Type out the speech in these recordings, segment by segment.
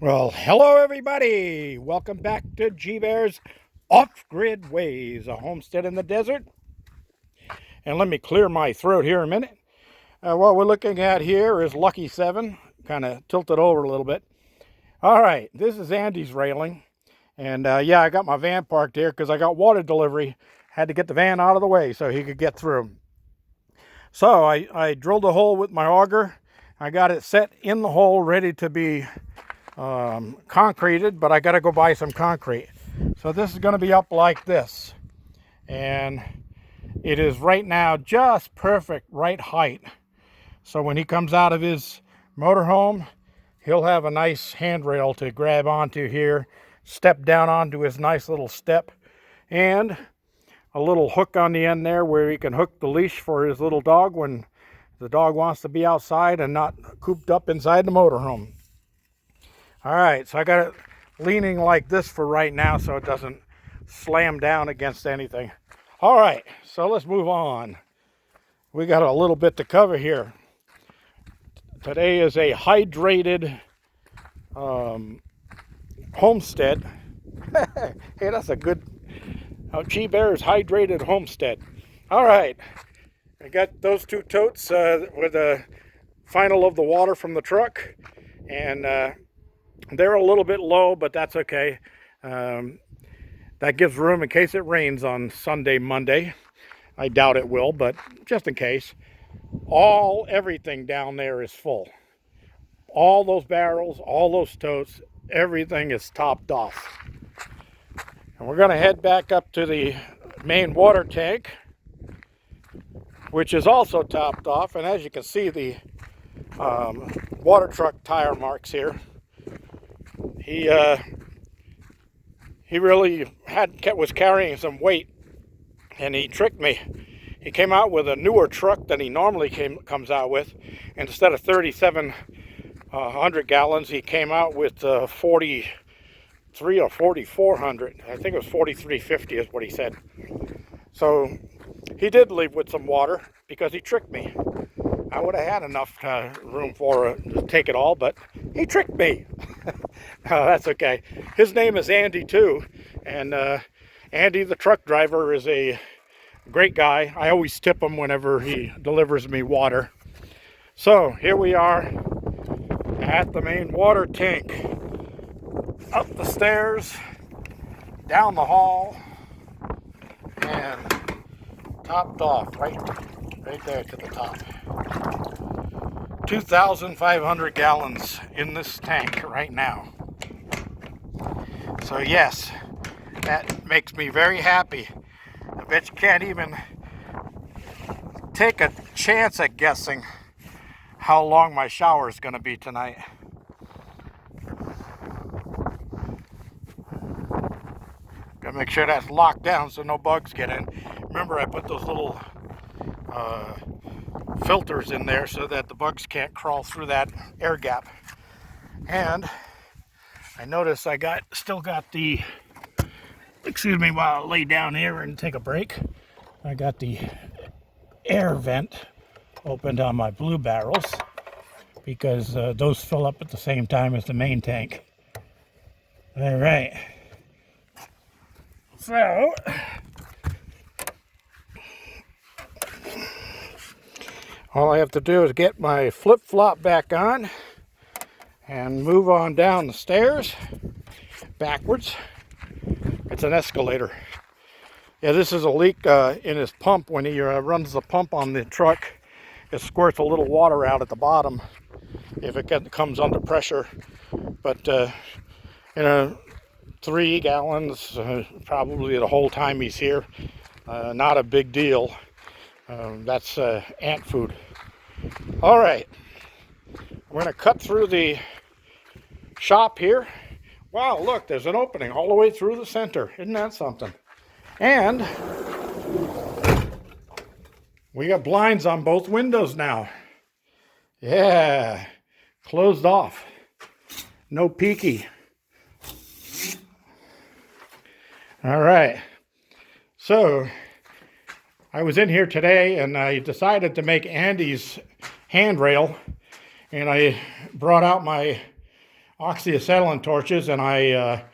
Well, hello everybody. Welcome back to G-Bear's Off-Grid Ways, a homestead in the desert. And let me clear my throat here a minute. What we're looking at here is Lucky 7, kind of tilted over a little bit. All right, this is Andy's railing. And yeah, I got my van parked here because I got water delivery. Had to get the van out of the way so he could get through. So I drilled a hole with my auger. I got it set in the hole, ready to be concreted, but I got to go buy some concrete. So this is going to be up like this, and it is right now just perfect right height. So when he comes out of his motorhome, he'll have a nice handrail to grab onto here, step down onto his nice little step, and a little hook on the end there where he can hook the leash for his little dog when the dog wants to be outside and not cooped up inside the motorhome. All right, so I got it leaning like this for right now so it doesn't slam down against anything. All right, so let's move on. We got a little bit to cover here. Today is a hydrated homestead. Hey, that's a good G-Bear's hydrated homestead. All right, I got those two totes with the final of the water from the truck, and they're a little bit low, but that's okay. That gives room in case it rains on Sunday, Monday. I doubt it will, but just in case. Everything down there is full. All those barrels, all those totes, everything is topped off. And we're going to head back up to the main water tank, which is also topped off. And as you can see, the water truck tire marks here. He really was carrying some weight, and he tricked me. He came out with a newer truck than he normally comes out with. And instead of 3,700 gallons, he came out with 43 or 4,400. I think it was 4,350 is what he said. So he did leave with some water because he tricked me. I would have had enough room to take it all, but he tricked me. Oh, that's okay. His name is Andy too, and Andy, the truck driver, is a great guy. I always tip him whenever he delivers me water. So here we are at the main water tank. Up the stairs, down the hall, and topped off right there to the top. 2,500 gallons in this tank right now. So yes, that makes me very happy. I bet you can't even take a chance at guessing how long my shower is going to be tonight. Gotta make sure that's locked down so no bugs get in. Remember, I put those little filters in there so that the bugs can't crawl through that air gap. And I notice I still got the, excuse me while I lay down here and take a break. I got the air vent opened on my blue barrels because those fill up at the same time as the main tank. All right. So all I have to do is get my flip-flop back on and move on down the stairs backwards. It's an escalator. Yeah, this is a leak in his pump. When he runs the pump on the truck, it squirts a little water out at the bottom if it comes under pressure. But 3 gallons probably the whole time he's here. Not a big deal. That's ant food. All right, we're going to cut through the shop here. Wow, look, there's an opening all the way through the center. Isn't that something? And we got blinds on both windows now. Yeah, closed off. No peeky. All right, so I was in here today and I decided to make Andy's handrail, and I brought out my oxyacetylene torches, and I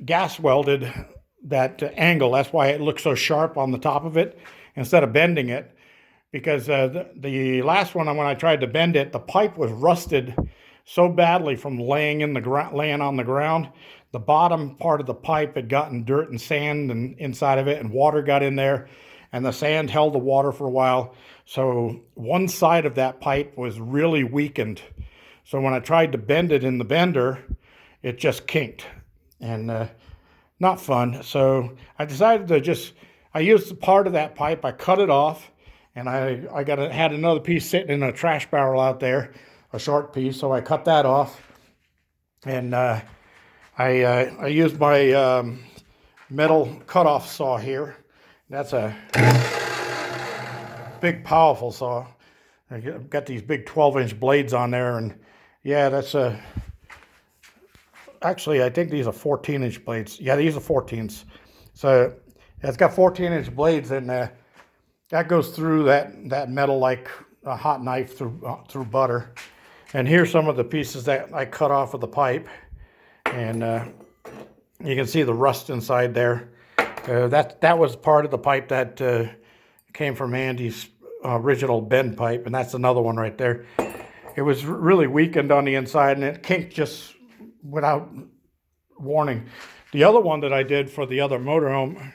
gas welded that angle. That's why it looks so sharp on the top of it instead of bending it. Because the last one, when I tried to bend it, the pipe was rusted so badly from laying on the ground. The bottom part of the pipe had gotten dirt and sand and inside of it, and water got in there, and the sand held the water for a while. So one side of that pipe was really weakened. So when I tried to bend it in the bender, it just kinked, and not fun. So I decided to I used part of that pipe, I cut it off, and I had another piece sitting in a trash barrel out there, a short piece, so I cut that off, and I used my metal cutoff saw here. That's a big, powerful saw. I've got these big 12-inch blades on there, and yeah, that's actually, I think these are 14-inch blades. Yeah, these are 14s. So it's got 14-inch blades, and that goes through that metal like a hot knife through butter. And here's some of the pieces that I cut off of the pipe, and you can see the rust inside there. That was part of the pipe that came from Andy's original bend pipe, and that's another one right there. It was really weakened on the inside, and it kinked just without warning. The other one that I did for the other motorhome,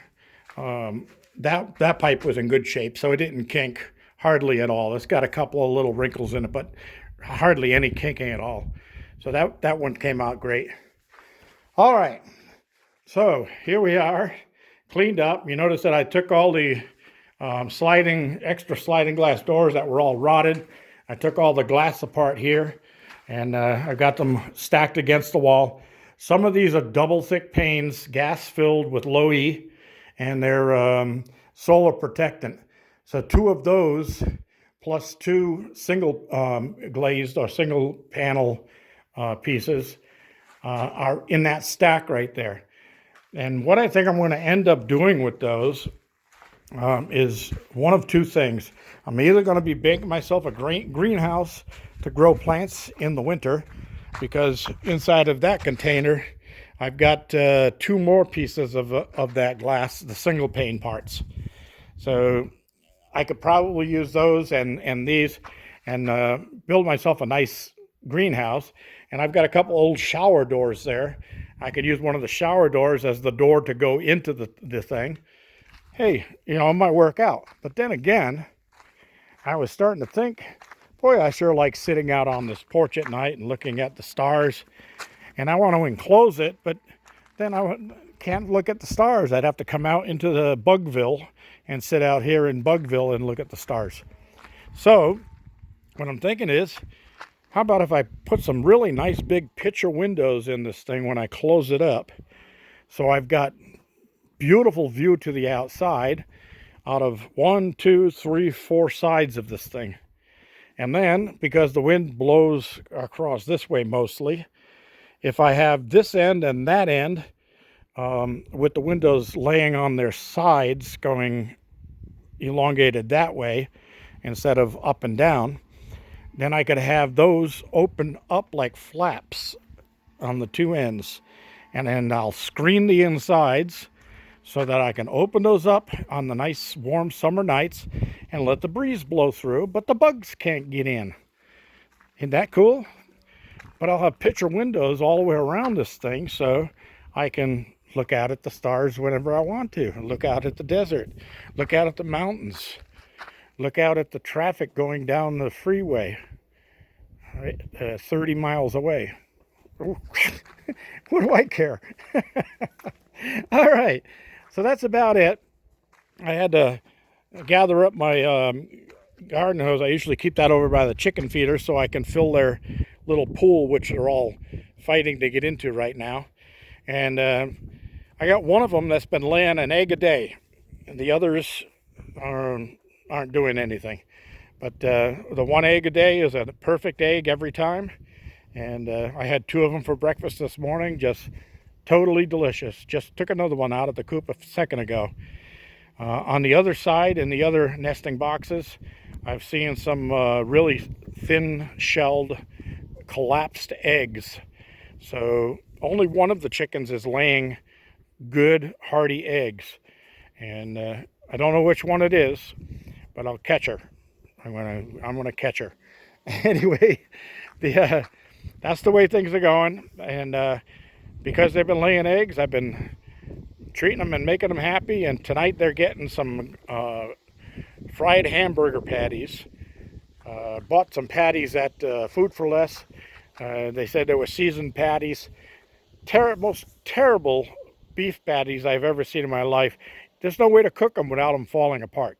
that pipe was in good shape, so it didn't kink hardly at all. It's got a couple of little wrinkles in it, but hardly any kinking at all. So that one came out great. All right, so here we are, cleaned up. You notice that I took all the extra sliding glass doors that were all rotted. I took all the glass apart here, and I got them stacked against the wall. Some of these are double thick panes, gas filled with low E, and they're solar protectant. So 2 of those plus 2 single glazed or single panel pieces are in that stack right there. And what I think I'm going to end up doing with those is one of 2 things. I'm either going to be making myself a greenhouse to grow plants in the winter, because inside of that container I've got 2 more pieces of that glass, the single pane parts. So I could probably use those and these and build myself a nice greenhouse. And I've got a couple old shower doors there. I could use one of the shower doors as the door to go into the thing. Hey, it might work out. But then again, I was starting to think, boy, I sure like sitting out on this porch at night and looking at the stars. And I want to enclose it, but then I can't look at the stars. I'd have to come out into the Bugville and sit out here in Bugville and look at the stars. So what I'm thinking is, how about if I put some really nice big picture windows in this thing when I close it up? So I've got beautiful view to the outside out of 1, 2, 3, 4 sides of this thing. And then, because the wind blows across this way mostly, if I have this end and that end with the windows laying on their sides going elongated that way instead of up and down, then I could have those open up like flaps on the 2 ends. And then I'll screen the insides so that I can open those up on the nice warm summer nights and let the breeze blow through, but the bugs can't get in. Isn't that cool? But I'll have picture windows all the way around this thing, so I can look out at the stars whenever I want to, look out at the desert, look out at the mountains, look out at the traffic going down the freeway 30 miles away. What do I care? All right, so that's about it. I had to gather up my garden hose. I usually keep that over by the chicken feeder so I can fill their little pool, which they're all fighting to get into right now. And I got one of them that's been laying an egg a day, and the others aren't doing anything. But the 1 egg a day is a perfect egg every time. And I had 2 of them for breakfast this morning, just totally delicious. Just took another one out of the coop a second ago. On the other side, in the other nesting boxes, I've seen some really thin-shelled collapsed eggs. So only one of the chickens is laying good, hearty eggs. And I don't know which one it is, but I'll catch her. I'm gonna catch her. Anyway, that's the way things are going. And because they've been laying eggs, I've been treating them and making them happy. And tonight they're getting some fried hamburger patties. Bought some patties at Food for Less. They said they were seasoned patties. Most terrible beef patties I've ever seen in my life. There's no way to cook them without them falling apart.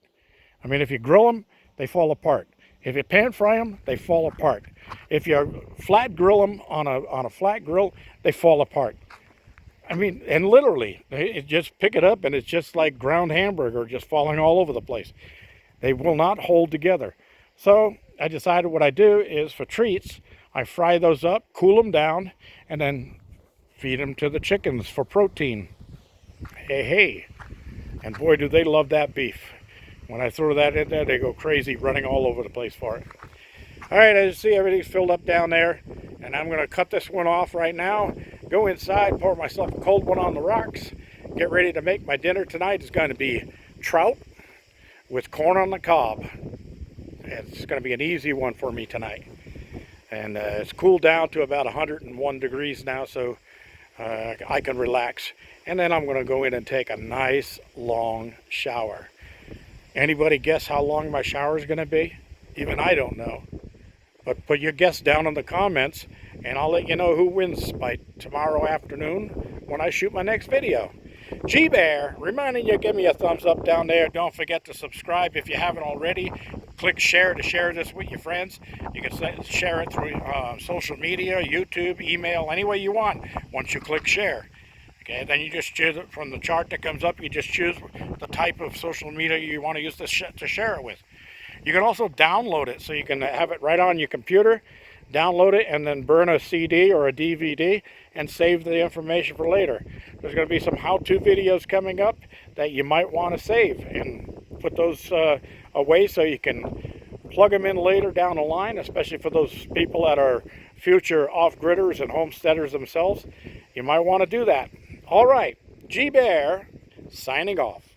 I mean, if you grill them, they fall apart. If you pan fry them, they fall apart. If you flat grill them on a flat grill, they fall apart. I mean, and literally, it just pick it up and it's just like ground hamburger just falling all over the place. They will not hold together. So I decided what I do is for treats, I fry those up, cool them down, and then feed them to the chickens for protein. Hey. And boy, do they love that beef. When I throw that in there, they go crazy, running all over the place for it. All right, as you see, everything's filled up down there. And I'm going to cut this one off right now, go inside, pour myself a cold one on the rocks, get ready to make my dinner tonight. It's going to be trout with corn on the cob. It's going to be an easy one for me tonight. And it's cooled down to about 101 degrees now, so I can relax. And then I'm going to go in and take a nice long shower. Anybody guess how long my shower is going to be? Even I don't know. But put your guess down in the comments, and I'll let you know who wins by tomorrow afternoon when I shoot my next video. G-Bear, reminding you, give me a thumbs up down there. Don't forget to subscribe if you haven't already. Click share to share this with your friends. You can share it through social media, YouTube, email, any way you want once you click share. Okay, then you just choose it from the chart that comes up. You just choose the type of social media you want to use to share it with. You can also download it, so you can have it right on your computer, download it, and then burn a CD or a DVD and save the information for later. There's going to be some how-to videos coming up that you might want to save and put those away so you can plug them in later down the line, especially for those people that are future off-gridders and homesteaders themselves. You might want to do that. All right, G-Bear signing off.